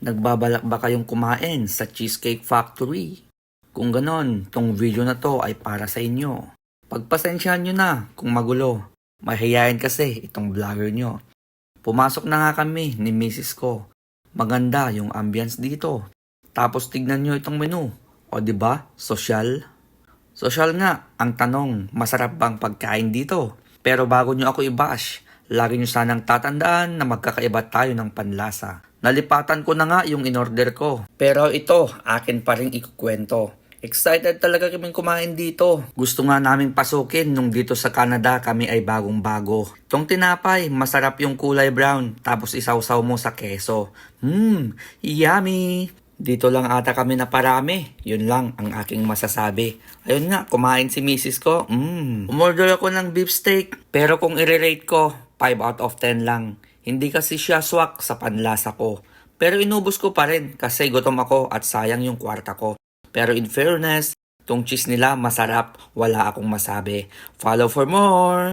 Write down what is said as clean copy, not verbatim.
Nagbabalak ba kayong kumain sa Cheesecake Factory? Kung ganon, tong video na to ay para sa inyo. Pagpasensyahan nyo na kung magulo. Mahihayin kasi itong vlogger nyo. Pumasok na nga kami ni Mrs. ko. Maganda yung ambience dito. Tapos tignan nyo itong menu. O di ba? Sosyal. Sosyal nga, ang tanong, masarap bang pagkain dito? Pero bago nyo ako i-bash, lagi nyo sanang tatandaan na magkakaiba tayo ng panlasa. Nalipatan ko na nga yung in-order ko. Pero ito, akin pa rin ikukwento. Excited talaga kaming kumain dito. Gusto nga naming pasukin nung dito sa Canada kami ay bagong-bago. Tong tinapay, masarap yung kulay brown, tapos isawsaw mo sa keso. Yummy! Dito lang ata kami na parami. Yun lang ang aking masasabi. Ayun nga, kumain si Mrs. ko. Umorder ako ng beef steak. Pero kung i-rate ko, 5 out of 10 lang. Hindi kasi siya swak sa panlasa ko. Pero inubos ko pa rin kasi gutom ako at sayang yung kwarta ko. Pero in fairness, tong cheese nila masarap. Wala akong masabi. Follow for more!